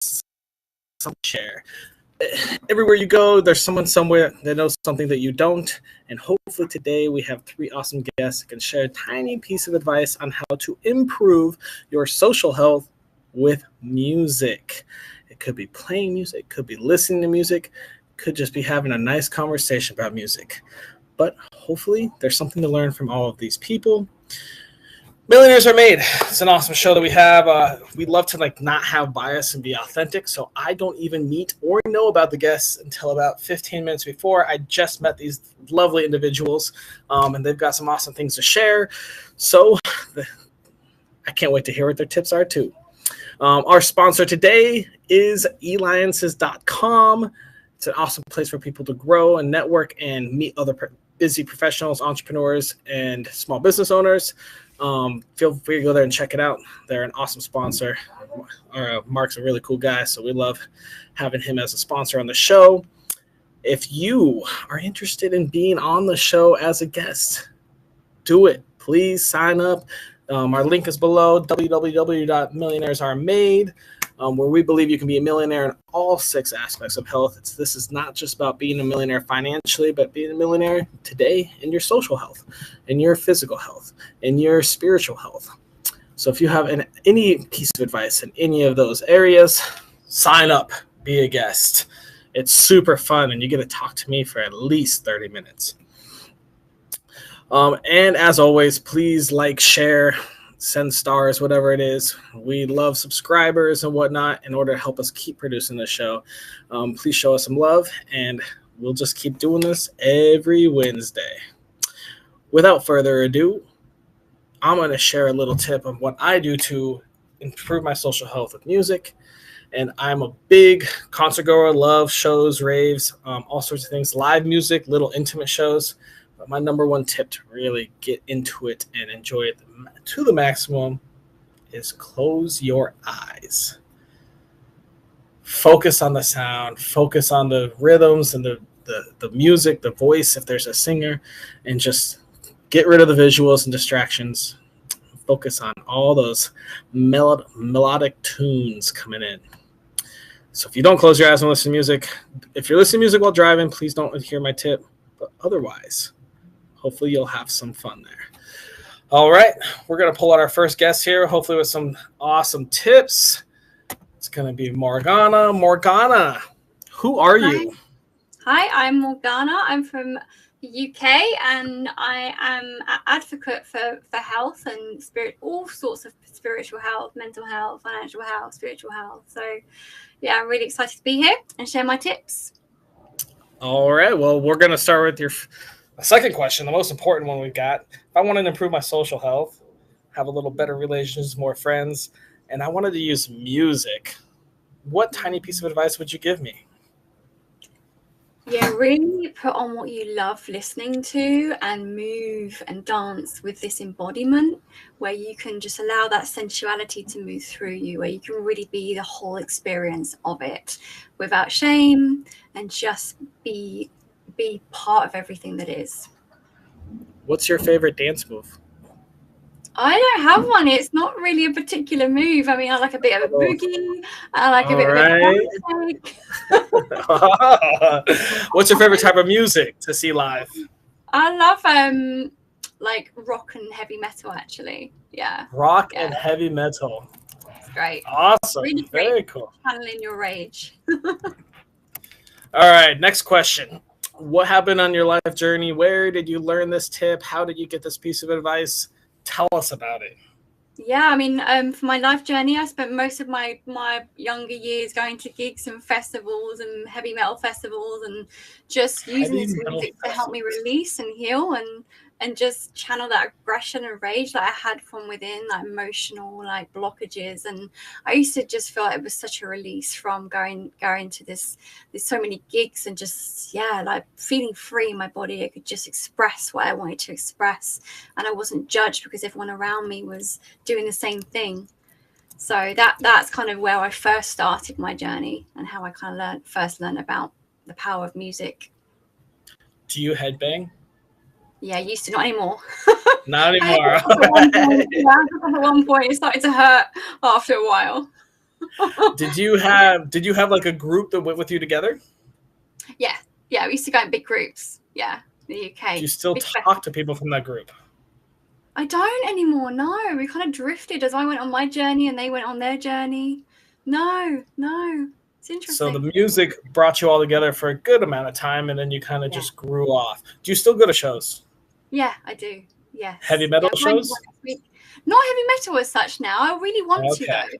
some share. Everywhere you go, there's someone somewhere that knows something that you don't. And hopefully today we have 3 awesome guests that can share a tiny piece of advice on how to improve your social health with music. It could be playing music, it could be listening to music, it could just be having a nice conversation about music. But hopefully there's something to learn from all of these people. Millionaires Are Made. It's an awesome show that we have. We love to not have bias and be authentic. So I don't even meet or know about the guests until about 15 minutes before. I just met these lovely individuals, and they've got some awesome things to share. So I can't wait to hear what their tips are too. Our sponsor today is ealliances.com. It's an awesome place for people to grow and network and meet other busy professionals, entrepreneurs, and small business owners. Feel free to go there and check it out. They're an awesome sponsor. Mark's a really cool guy, so we love having him as a sponsor on the show. If you are interested in being on the show as a guest, do it. Please sign up. Our link is below, www.millionairesaremade, where we believe you can be a millionaire in all 6 aspects of health. This is not just about being a millionaire financially, but being a millionaire today in your social health, in your physical health, in your spiritual health. So if you have any piece of advice in any of those areas, sign up, be a guest. It's super fun, and you get to talk to me for at least 30 minutes. And as always, please like, share, send stars, whatever it is. We love subscribers and whatnot in order to help us keep producing this show. Please show us some love, and we'll just keep doing this every Wednesday. Without further ado, I'm going to share a little tip of what I do to improve my social health with music. And I'm a big concert goer, love shows, raves, all sorts of things, live music, little intimate shows. But my number one tip to really get into it and enjoy it to the maximum is close your eyes. Focus on the sound, focus on the rhythms and the music, the voice, if there's a singer, and just get rid of the visuals and distractions. Focus on all those melodic tunes coming in. So if you don't close your eyes and listen to music, if you're listening to music while driving, please don't adhere my tip. But otherwise, hopefully you'll have some fun there. All right, we're going to pull out our first guest here, hopefully with some awesome tips. It's going to be Morgana. Morgana, who are you? Hi, I'm Morgana. I'm from the UK, and I am an advocate for health and all sorts of spiritual health, mental health, financial health, spiritual health. So, yeah, I'm really excited to be here and share my tips. All right, well, we're going to start with your second question, the most important one we've got. If I wanted to improve my social health, have a little better relations, more friends, and I wanted to use music, what tiny piece of advice would you give me? Yeah, really put on what you love listening to and move and dance with this embodiment where you can just allow that sensuality to move through you, where you can really be the whole experience of it without shame and just be part of everything that is. What's your favorite dance move? I don't have one. It's not really a particular move. I mean, I like a bit of a boogie. I like a bit of a What's your favorite type of music to see live? I love like rock and heavy metal, actually. Yeah. Rock and heavy metal. It's great. Awesome. Really great. Very cool. Channeling your rage. All right, next question. What happened on your life journey? Where did you learn this tip? How did you get this piece of advice? Tell us about it. Yeah, I mean, for my life journey, I spent most of my younger years going to gigs and festivals and heavy metal festivals and just using this music to help me release and heal and just channel that aggression and rage that I had from within, like emotional like blockages. And I used to just feel like it was such a release from going to there's so many gigs and just like feeling free in my body. I could just express what I wanted to express, and I wasn't judged because everyone around me was doing the same thing. So that's kind of where I first started my journey and how I kind of first learned about the power of music. Do you headbang? Yeah, I used to, not anymore. Not anymore. At one point, it started to hurt after a while. Did you have like a group that went with you together? Yeah. Yeah. We used to go in big groups. Yeah. The UK. Do you still talk to people from that group? I don't anymore. No, we kind of drifted as I went on my journey and they went on their journey. No. It's interesting. So the music brought you all together for a good amount of time, and then you kind of just grew off. Do you still go to shows? Yeah, I do. Yes. Heavy metal shows? Not heavy metal as such now. I really want to, though.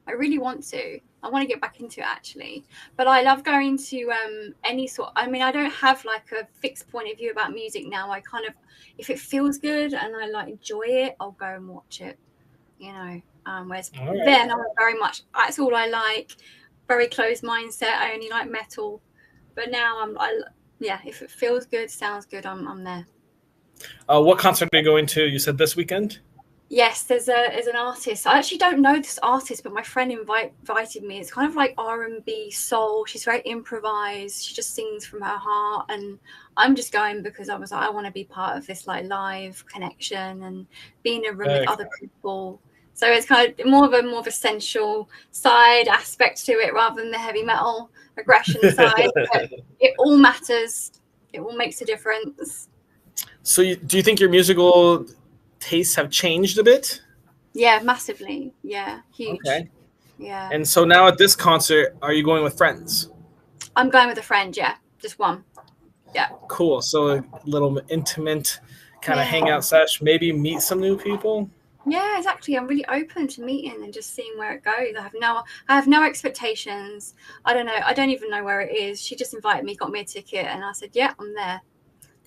I really want to. I want to get back into it, actually. But I love going to any sort. I mean, I don't have like a fixed point of view about music now. I kind of, if it feels good and I like enjoy it, I'll go and watch it. You know, whereas then I'm very much, that's all I like. Very closed mindset. I only like metal. But now if it feels good, sounds good, I'm there. What concert are you going to? You said this weekend? Yes, there's an artist. I actually don't know this artist, but my friend invited me. It's kind of like R&B soul. She's very improvised. She just sings from her heart, and I'm just going because I was like, I want to be part of this like live connection and be in a room with other people. So it's kind of more of a sensual side aspect to it rather than the heavy metal aggression side. But it all matters. It all makes a difference. So do you think your musical tastes have changed a bit? Yeah, massively. Yeah, huge. Okay. Yeah. And so now at this concert, are you going with friends? I'm going with a friend, yeah. Just one. Yeah. Cool. So a little intimate kind of hangout sesh, maybe meet some new people? Yeah, exactly. I'm really open to meeting and just seeing where it goes. I have no expectations. I don't know. I don't even know where it is. She just invited me, got me a ticket, and I said, yeah, I'm there.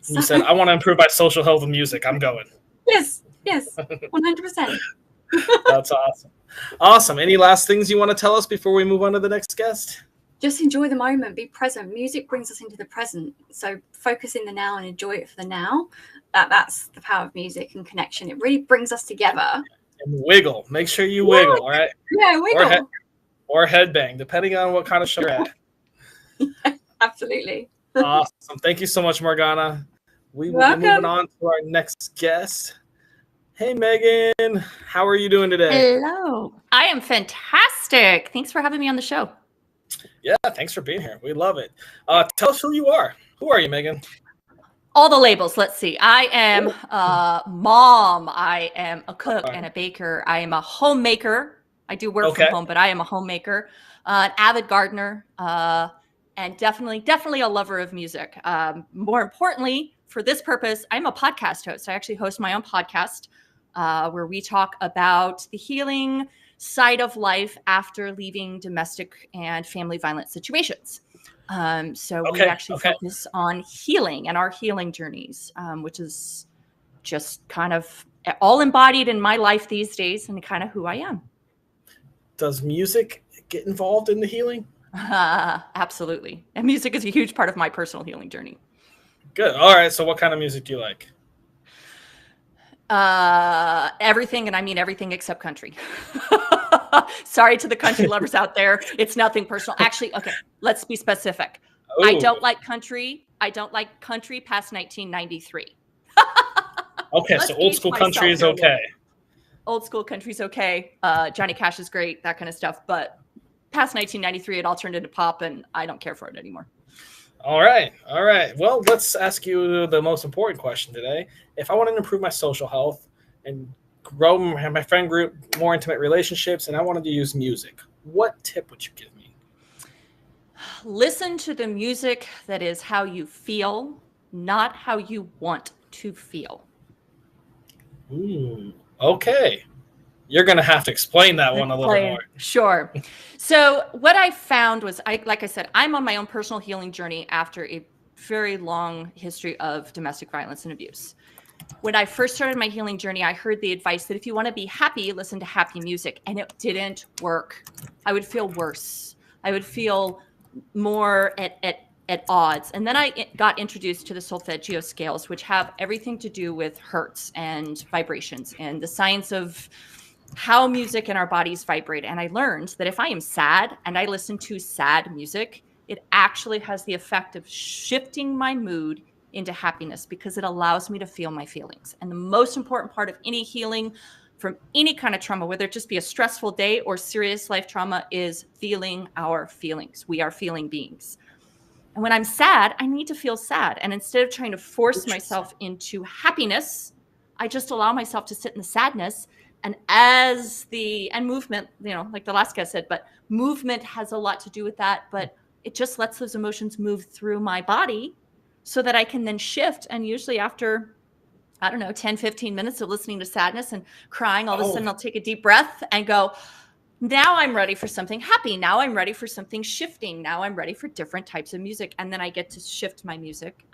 So, you said, I want to improve my social health and music. I'm going. Yes, 100%. That's awesome. Awesome. Any last things you want to tell us before we move on to the next guest? Just enjoy the moment. Be present. Music brings us into the present. So focus in the now and enjoy it for the now. That's the power of music and connection. It really brings us together. And wiggle. Make sure you wiggle, all right? Yeah, wiggle. Or headbang, depending on what kind of show you're at. Absolutely. Awesome. Thank you so much, Morgana. We will be moving on to our next guest. Hey, Megan. How are you doing today? Hello. I am fantastic. Thanks for having me on the show. Yeah, thanks for being here. We love it. Tell us who you are. Who are you, Megan? All the labels. Let's see. I am a mom. I am a cook and a baker. I am a homemaker. I do work from home, but I am a homemaker, an avid gardener, and definitely a lover of music. More importantly, for this purpose, I'm a podcast host. I actually host my own podcast where we talk about the healing side of life after leaving domestic and family violence situations. So we actually focus on healing and our healing journeys, which is just kind of all embodied in my life these days and kind of who I am. Does music get involved in the healing? Absolutely. And music is a huge part of my personal healing journey. Good. All right. So what kind of music do you like? Everything, and I mean everything except country. Sorry to the country lovers out there. It's nothing personal. Actually, okay, let's be specific. Ooh. I don't like country. I don't like country past 1993. Okay, so old school country is okay. Old school country's okay. Johnny Cash is great, that kind of stuff. But past 1993, it all turned into pop, and I don't care for it anymore. All right. Well, let's ask you the most important question today. If I want to improve my social health and grow my friend group, more intimate relationships, and I wanted to use music, what tip would you give me? Listen to the music that is how you feel, not how you want to feel. Ooh, okay. You're going to have to explain that one a little more. Sure. So what I found was, like I said, I'm on my own personal healing journey after a very long history of domestic violence and abuse. When I first started my healing journey, I heard the advice that if you want to be happy, listen to happy music. And it didn't work. I would feel worse. I would feel more at odds. And then I got introduced to the solfeggio scales, which have everything to do with hertz and vibrations and the science of how music and our bodies vibrate. And I learned that if I am sad and I listen to sad music, it actually has the effect of shifting my mood into happiness because it allows me to feel my feelings. And the most important part of any healing from any kind of trauma, whether it just be a stressful day or serious life trauma, is feeling our feelings. We are feeling beings. And when I'm sad, I need to feel sad. And instead of trying to force myself into happiness, I just allow myself to sit in the sadness. And and movement, like the last guy said, but movement has a lot to do with that. But it just lets those emotions move through my body so that I can then shift. And usually after, 10, 15 minutes of listening to sadness and crying, all of a sudden I'll take a deep breath and go, now I'm ready for something happy. Now I'm ready for something shifting. Now I'm ready for different types of music. And then I get to shift my music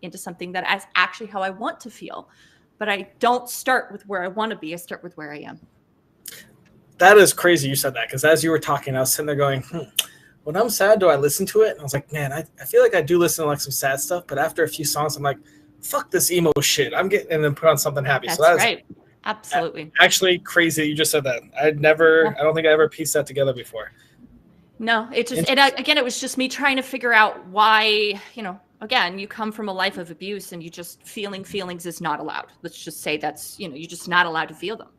into something that is actually how I want to feel. But I don't start with where I want to be. I start with where I am. That is crazy you said that, because as you were talking, I was sitting there going, when I'm sad, do I listen to it? And I was like, man, I feel like I do listen to like some sad stuff. But after a few songs, I'm like, fuck this emo shit. And then put on something happy. That's so that's right. Absolutely. Actually crazy that you just said that. I don't think I ever pieced that together before. No, again, it was just me trying to figure out why, again, you come from a life of abuse and you just feeling feelings is not allowed. Let's just say that's, you're just not allowed to feel them.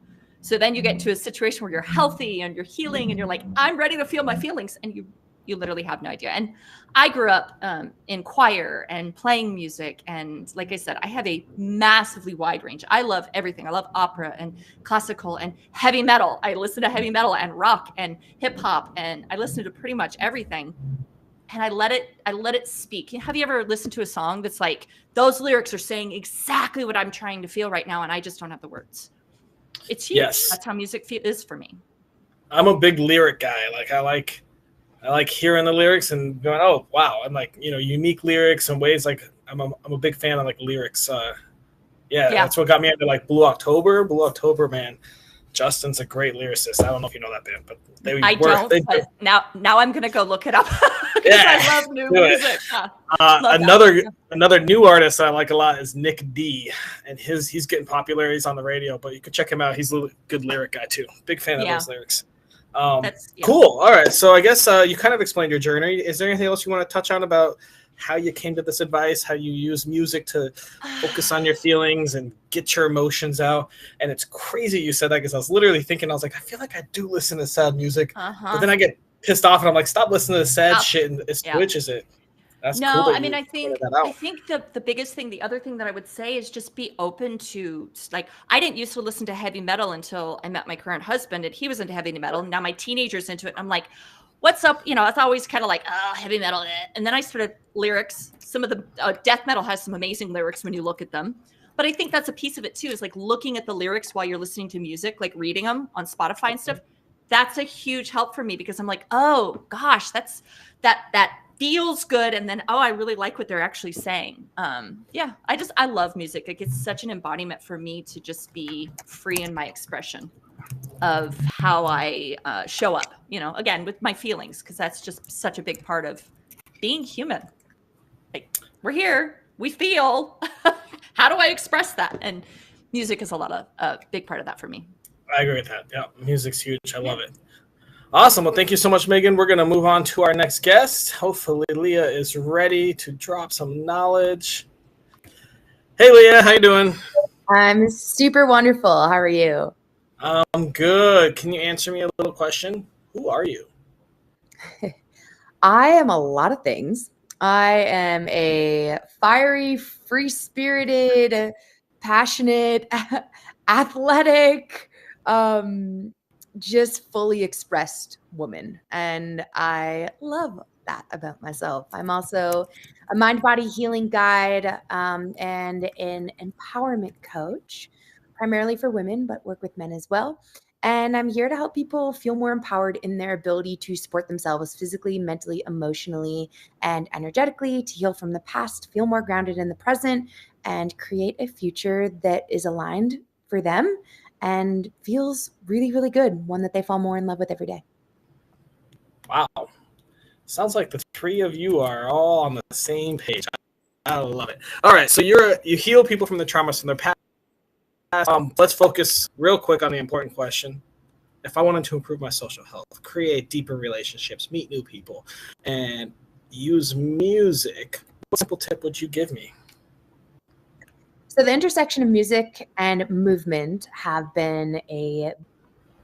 So then you get into a situation where you're healthy and you're healing and you're like, I'm ready to feel my feelings. And you literally have no idea. And I grew up in choir and playing music. And like I said, I have a massively wide range. I love everything. I love opera and classical and heavy metal. I listen to heavy metal and rock and hip hop. And I listen to pretty much everything. And I let it speak. Have you ever listened to a song that's like, those lyrics are saying exactly what I'm trying to feel right now, and I just don't have the words? It's huge. Yes. That's how music is for me. I'm a big lyric guy. Like I like hearing the lyrics and going, oh wow, I'm like, unique lyrics and ways. Like I'm a big fan of like lyrics. Yeah, that's what got me into like Blue October. Blue October, man. Justin's a great lyricist. I don't know if you know that band, but but now I'm gonna go look it up because I love new music. Another new artist that I like a lot is Nick D, and he's getting popular. He's on the radio, but you could check him out. He's a good lyric guy too. Big fan of those lyrics. Cool. All right. So I guess you kind of explained your journey. Is there anything else you want to touch on about how you came to this advice, how you use music to focus on your feelings and get your emotions out? And it's crazy you said that, because I was literally thinking, I was like, I feel like I do listen to sad music, but then I get pissed off and I'm like, stop listening to sad shit, and it switches it. That's cool. I mean, I think the biggest thing, the other thing that I would say is just be open to, like, I didn't used to listen to heavy metal until I met my current husband, and he was into heavy metal. Now my teenager's into it. I'm like, what's up? It's always kind of like, heavy metal. And then I started lyrics. Some of the death metal has some amazing lyrics when you look at them. But I think that's a piece of it too, is like looking at the lyrics while you're listening to music, like reading them on Spotify and stuff. That's a huge help for me, because I'm like, oh gosh, that feels good. And then, I really like what they're actually saying. I love music. Like, it's such an embodiment for me to just be free in my expression of how I show up, again, with my feelings, because that's just such a big part of being human. Like, we're here, we feel. How do I express that? And music is a big part of that for me. I agree with that. Yeah, music's huge. I love it. Awesome. Well, thank you so much, Megan. We're going to move on to our next guest. Hopefully, Leah is ready to drop some knowledge. Hey, Leah. How you doing? I'm super wonderful. How are you? I'm good. Can you answer me a little question? Who are you? I am a lot of things. I am a fiery, free-spirited, passionate, athletic, just fully expressed woman. And I love that about myself. I'm also a mind-body healing guide and an empowerment coach, primarily for women, but work with men as well. And I'm here to help people feel more empowered in their ability to support themselves physically, mentally, emotionally, and energetically, to heal from the past, feel more grounded in the present, and create a future that is aligned for them and feels really, really good, one that they fall more in love with every day. Wow. Sounds like the three of you are all on the same page. I love it. All right, so you heal people from the traumas from their past. Let's focus real quick on the important question. If I wanted to improve my social health, create deeper relationships, meet new people, and use music, what simple tip would you give me? So the intersection of music and movement have been a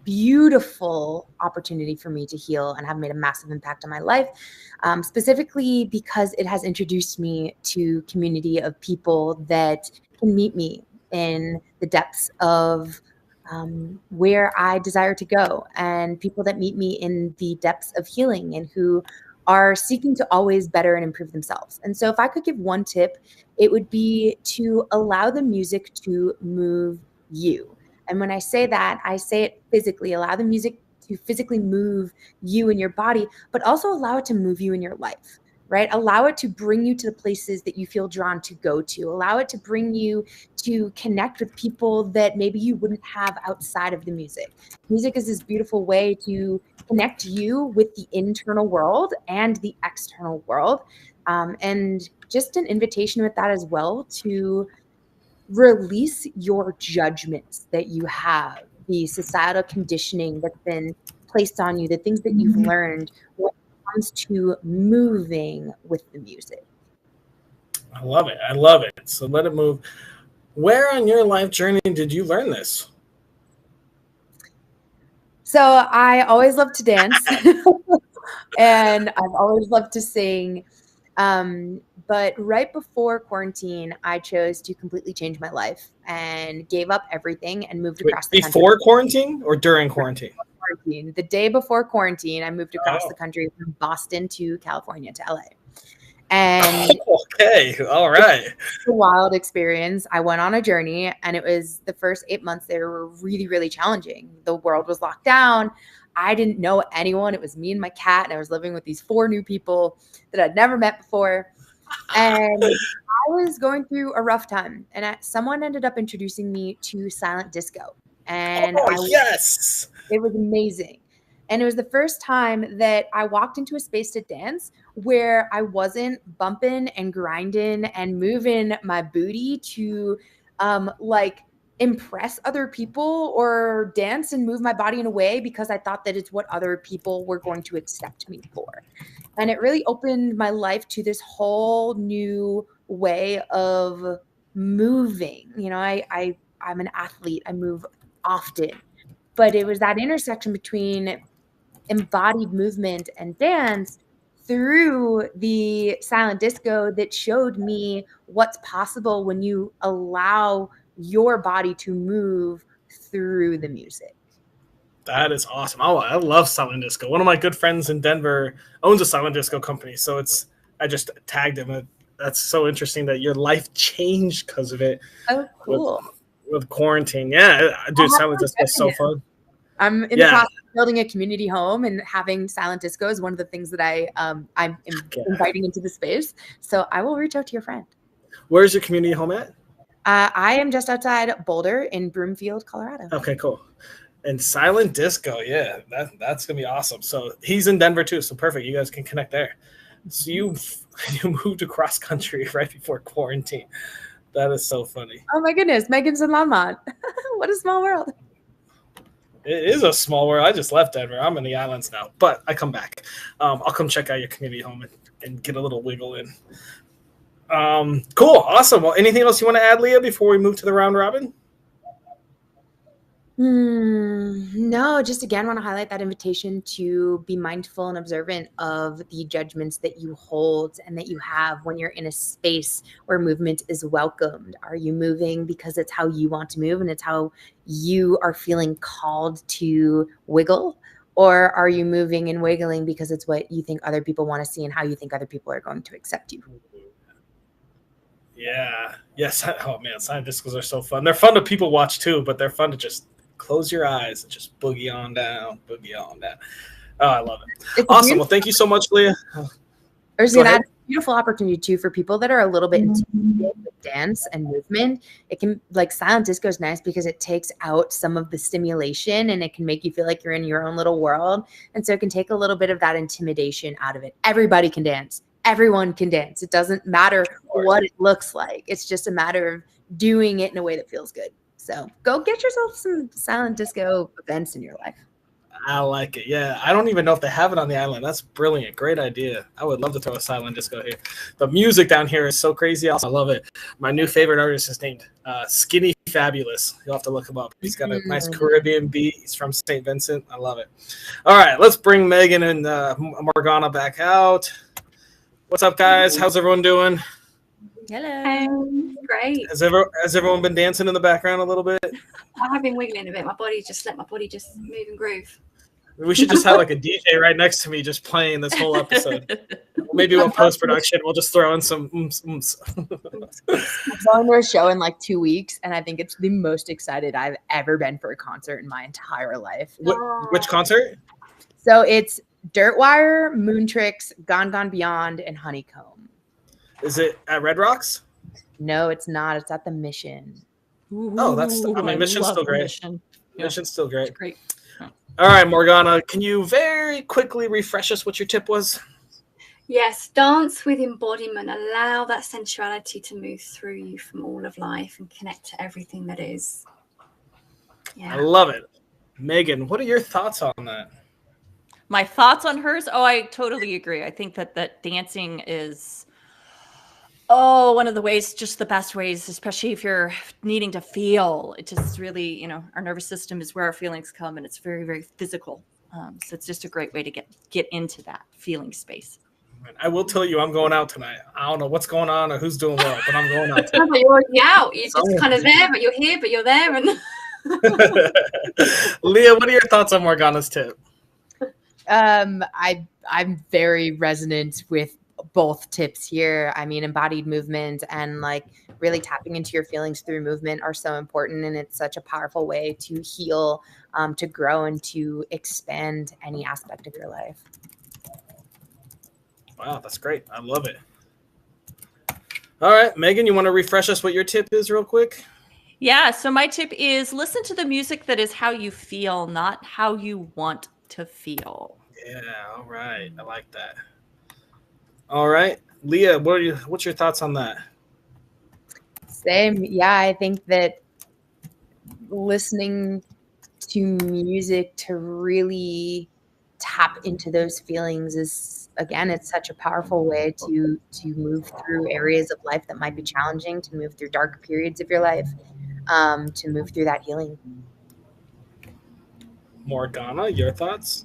beautiful opportunity for me to heal and have made a massive impact on my life, specifically because it has introduced me to community of people that can meet me in the depths of where I desire to go, and people that meet me in the depths of healing and who are seeking to always better and improve themselves. And so if I could give one tip, it would be to allow the music to move you. And when I say that, I say it physically. Allow the music to physically move you and your body, but also allow it to move you in your life, right? Allow it to bring you to the places that you feel drawn to go to. Allow it to bring you to connect with people that maybe you wouldn't have outside of the music. Music is this beautiful way to connect you with the internal world and the external world. And just an invitation with that as well to release your judgments that you have, the societal conditioning that's been placed on you, the things that you've learned when it comes to moving with the music. I love it. I love it. So let it move. Where on your life journey did you learn this? So I always loved to dance and I've always loved to sing. But right before quarantine, I chose to completely change my life and gave up everything and moved across the country. Before quarantine or during quarantine? The day before quarantine, I moved across the country from Boston to California to LA. And okay, all right. It's a wild experience. I went on a journey, and it was the first 8 months. They were really, really challenging. The world was locked down. I didn't know anyone. It was me and my cat, and I was living with these 4 new people that I'd never met before. And I was going through a rough time, and someone ended up introducing me to silent disco. And yes, it was amazing. And it was the first time that I walked into a space to dance where I wasn't bumping and grinding and moving my booty to like impress other people or dance and move my body in a way because I thought that it's what other people were going to accept me for. And it really opened my life to this whole new way of moving. You know, I'm an athlete. I move often. But it was that intersection between embodied movement and dance through the silent disco that showed me what's possible when you allow your body to move through the music. That is awesome. Oh, I love silent disco. One of my good friends in Denver owns a silent disco company, so I just tagged him. That's so interesting that your life changed because of it. Oh, cool. With quarantine. Yeah, dude, silent disco is so fun. I'm in the process of building a community home, and having silent disco is one of the things that I'm inviting into the space. So I will reach out to your friend. Where's your community home at? I am just outside Boulder in Broomfield, Colorado. Okay, cool. And silent disco, yeah, that's gonna be awesome. So he's in Denver too, so perfect. You guys can connect there. So you moved across country right before quarantine. That is so funny. Oh my goodness, Megan's in Longmont. What a small world. It is a small world. I just left Denver. I'm in the islands now, but I come back. I'll come check out your community home and get a little wiggle in. Cool. Awesome. Well, anything else you want to add, Leah, before we move to the round robin? No, just again want to highlight that invitation to be mindful and observant of the judgments that you hold and that you have when you're in a space where movement is welcomed. Are you moving because it's how you want to move and it's how you are feeling called to wiggle? Or are you moving and wiggling because it's what you think other people want to see and how you think other people are going to accept you? Yeah. Yes. Oh, man. Silent discos are so fun. They're fun to people watch, too, but they're fun to just close your eyes and just boogie on down. Oh, I love it. Awesome. Well, thank you so much, Leah. There's a beautiful opportunity, too, for people that are a little bit intimidated with dance and movement. It can, like, silent disco is nice because it takes out some of the stimulation and it can make you feel like you're in your own little world. And so it can take a little bit of that intimidation out of it. Everybody can dance. Everyone can dance. It doesn't matter what it looks like. It's just a matter of doing it in a way that feels good. So go get yourself some silent disco events in your life. I like it. Yeah, I don't even know if they have it on the island. That's brilliant. Great idea. I would love to throw a silent disco here. The music down here is so crazy. I love it. My new favorite artist is named Skinny Fabulous. You'll have to look him up. He's got a nice Caribbean beat. He's from St. Vincent. I love it. All right, let's bring Megan and Morgana back out. What's up, guys? How's everyone doing? Hello. Great. Has everyone been dancing in the background a little bit? I have been wiggling a bit. Let my body just move and groove. We should just have like a DJ right next to me just playing this whole episode. Maybe we'll post-production. We'll just throw in some ooms. I'm going to a show in like 2 weeks, and I think it's the most excited I've ever been for a concert in my entire life. Which concert? So it's Dirtwire, Moontrix, Gone Gone Beyond, and Honeycomb. Is it at Red Rocks? No, it's not. It's at the Mission. Oh, Mission's still great. Mission. Mission's still great. It's great. All right, Morgana, can you very quickly refresh us what your tip was? Yes, dance with embodiment. Allow that sensuality to move through you from all of life and connect to everything that is. Yeah. I love it. Megan, what are your thoughts on that? My thoughts on hers? Oh, I totally agree. I think that dancing is one of the ways, just the best ways, especially if you're needing to feel. It just really, our nervous system is where our feelings come, and it's very, very physical. So it's just a great way to get into that feeling space. I will tell you, I'm going out tonight. I don't know what's going on or who's doing what, but I'm going out tonight. You're already out. You're just kind of there, but you're here, but you're there. And Leah, what are your thoughts on Morgana's tip? I'm very resonant with both tips here. I mean, embodied movement and like really tapping into your feelings through movement are so important, and it's such a powerful way to heal, to grow, and to expand any aspect of your life. Wow, that's great. I love it. All right, Megan, you want to refresh us what your tip is real quick? Yeah, so my tip is listen to the music that is how you feel, not how you want to feel. Yeah, all right. I like that. All right. Leah, what's your thoughts on that? Same. Yeah, I think that listening to music to really tap into those feelings is, again, it's such a powerful way to move through areas of life that might be challenging, to move through dark periods of your life, to move through that healing. Morgana, your thoughts?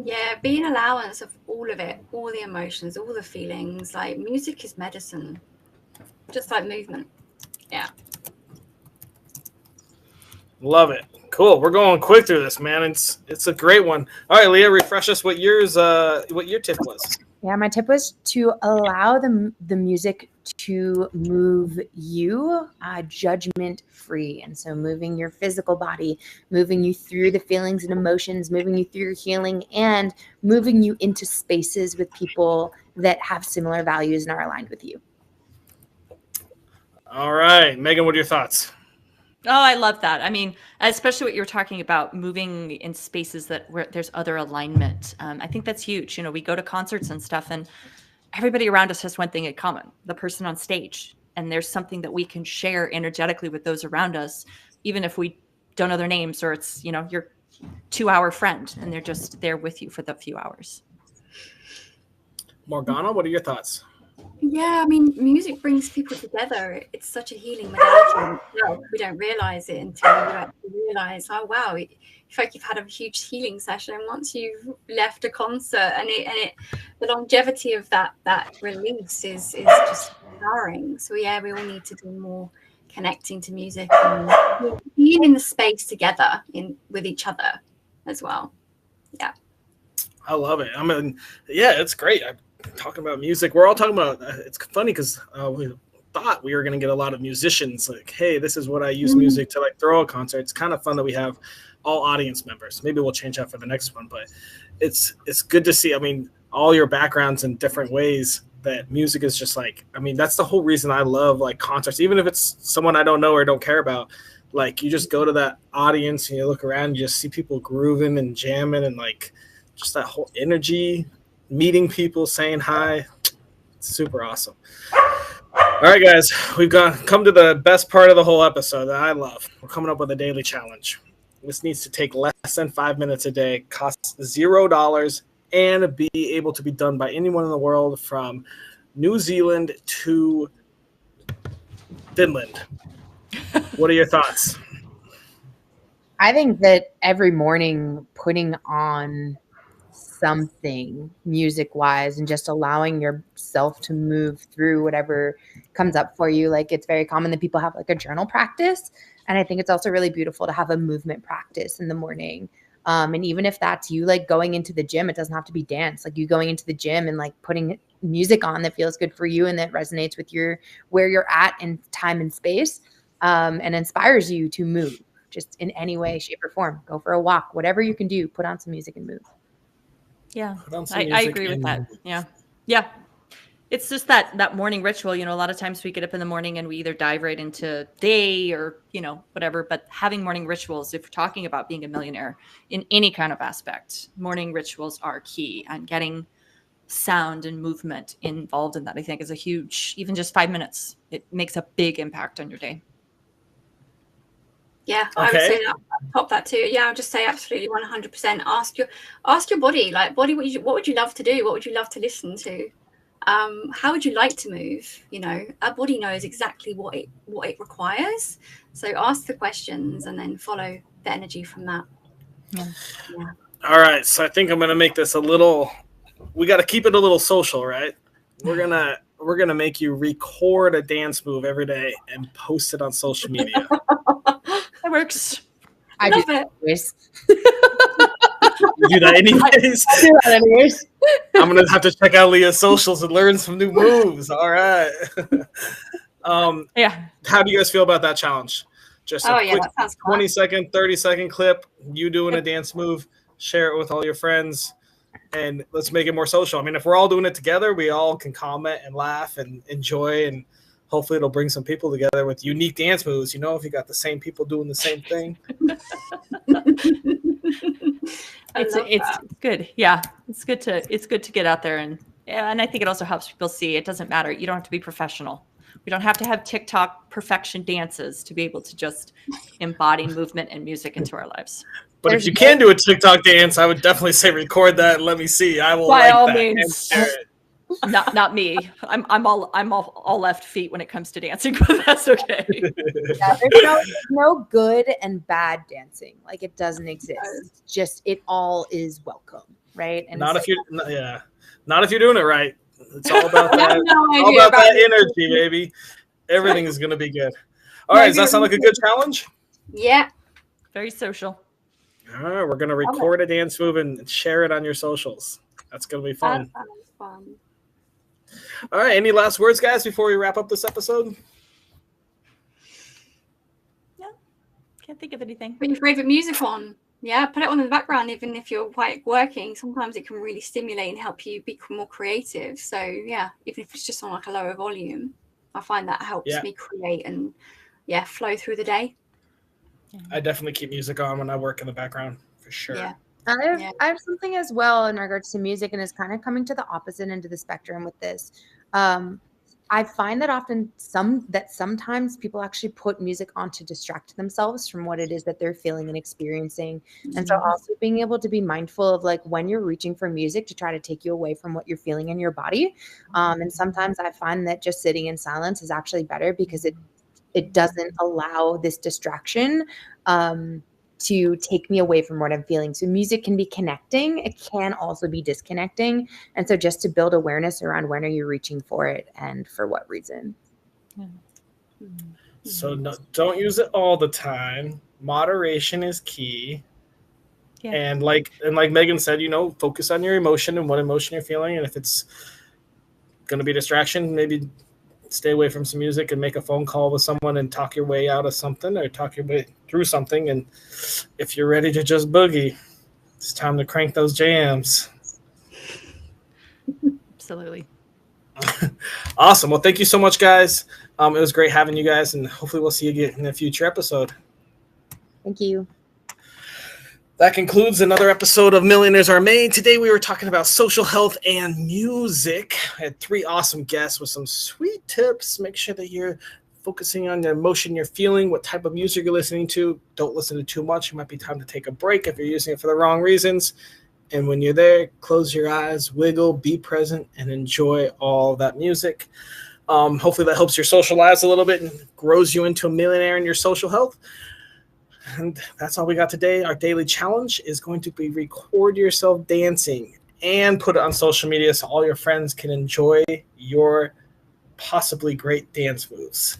Yeah, be an allowance of all of it, all the emotions, all the feelings. Like, music is medicine, just like movement. Yeah. Love it. Cool. We're going quick through this, man. It's a great one. All right, Leah, refresh us what your tip was. Yeah, my tip was to allow the music to move you judgment free. And so moving your physical body, moving you through the feelings and emotions, moving you through your healing, and moving you into spaces with people that have similar values and are aligned with you. All right. Megan, what are your thoughts? Oh, I love that. I mean, especially what you were talking about, moving in spaces where there's other alignment. I think that's huge. We go to concerts and stuff, and everybody around us has one thing in common: the person on stage. And there's something that we can share energetically with those around us, even if we don't know their names, or it's, your 2-hour friend, and they're just there with you for the few hours. Morgana, what are your thoughts? Yeah, I mean, music brings people together. It's such a healing modality. We don't realize it until you actually realize, oh wow, you feel like you've had a huge healing session once you've left a concert, and the longevity of that release is just empowering. So yeah, we all need to do more connecting to music and being in the space together with each other as well. Yeah, I love it. I mean, yeah, it's great. Talking about music, we're all talking about it's funny because we thought we were going to get a lot of musicians like, hey, this is what I use music to like throw a concert. It's kind of fun that we have all audience members. Maybe we'll change that for the next one, but it's good to see. I mean, all your backgrounds in different ways, that music is just like, I mean, that's the whole reason I love like concerts, even if it's someone I don't know or don't care about. Like, you just go to that audience and you look around, you just see people grooving and jamming, and like just that whole energy, meeting people, saying hi. It's super awesome. All right, guys, we've come to the best part of the whole episode that I love. We're coming up with a daily challenge. This needs to take less than 5 minutes a day, costs $0, and be able to be done by anyone in the world from New Zealand to Finland. What are your thoughts? I think that every morning putting on something music wise and just allowing yourself to move through whatever comes up for you. Like, it's very common that people have like a journal practice. And I think it's also really beautiful to have a movement practice in the morning. And even if that's you like going into the gym, it doesn't have to be dance. Like you going into the gym and like putting music on that feels good for you and that resonates with where you're at in time and space, and inspires you to move just in any way, shape, or form. Go for a walk, whatever you can do, put on some music and move. Yeah, I agree with that. Yeah. It's just that morning ritual. You know, a lot of times we get up in the morning and we either dive right into day or, you know, whatever. But having morning rituals, if we're talking about being a millionaire in any kind of aspect, morning rituals are key. And getting sound and movement involved in that, I think, is a huge, even just 5 minutes. It makes a big impact on your day. Yeah, okay. I would say that. Pop that too. Yeah, I'll just say absolutely 100%. Ask your body, like, body, what would you love to do? What would you love to listen to? How would you like to move? You know, our body knows exactly what it requires. So ask the questions and then follow the energy from that. Yeah. All right, so I think I'm gonna make this a little. We got to keep it a little social, right? We're gonna make you record a dance move every day and post it on social media. That works. I love do it. Anyways. You do that anyways. I do that anyways. I'm gonna have to check out Leah's socials and learn some new moves. All right. Yeah. How do you guys feel about that challenge? Just a quick that sounds 20-second, 30-second clip. You doing a dance move. Share it with all your friends, and let's make it more social. I mean, if we're all doing it together, we all can comment and laugh and enjoy, and hopefully it'll bring some people together with unique dance moves. You know, if you got the same people doing the same thing. It's good. Yeah. It's good to get out there and I think it also helps people see it doesn't matter. You don't have to be professional. We don't have to have TikTok perfection dances to be able to just embody movement and music into our lives. But if you can do a TikTok dance, I would definitely say record that and let me see. I will by like all that means. and share it. Not me. I'm all left feet when it comes to dancing, but that's okay. Yeah, there's no good and bad dancing. Like, it doesn't exist. It's just, it all is welcome, right? And not if you're doing it right. It's all about that. all about that energy, baby. Everything is gonna be good. All right, does that sound like a good challenge? Yeah. Very social. All right, we're gonna record a dance move and share it on your socials. That's gonna be fun. That sounds fun. All right, any last words, guys, before we wrap up this episode? Yeah, can't think of anything. Put your favorite music on. Yeah, put it on in the background, even if you're working. Sometimes it can really stimulate and help you become more creative. So yeah, even if it's just on like a lower volume, I find that helps me create and flow through the day. I definitely keep music on when I work in the background, for sure. Yeah. I have something as well in regards to music, and it's kind of coming to the opposite end of the spectrum with this. I find that sometimes people actually put music on to distract themselves from what it is that they're feeling and experiencing. Mm-hmm. And so also being able to be mindful of like when you're reaching for music to try to take you away from what you're feeling in your body. And sometimes I find that just sitting in silence is actually better because it doesn't allow this distraction to take me away from what I'm feeling. So music can be connecting. It can also be disconnecting. And so just to build awareness around when are you reaching for it and for what reason. So don't use it all the time. Moderation is key. Yeah. And like Megan said, focus on your emotion and what emotion you're feeling. And if it's going to be a distraction, maybe stay away from some music and make a phone call with someone and talk your way out of something or talk your way through something. And if you're ready to just boogie, it's time to crank those jams. Absolutely. Awesome. Well, thank you so much, guys. It was great having you guys, and hopefully we'll see you again in a future episode. Thank you. That concludes another episode of Millionaires Are Made. Today we were talking about social health and music. I had 3 awesome guests with some sweet tips. Make sure that you're focusing on the emotion you're feeling, what type of music you're listening to. Don't listen to too much. It might be time to take a break if you're using it for the wrong reasons. And when you're there, close your eyes, wiggle, be present, and enjoy all that music. Hopefully that helps your social lives a little bit and grows you into a millionaire in your social health. And that's all we got today. Our daily challenge is going to be record yourself dancing and put it on social media so all your friends can enjoy your possibly great dance moves.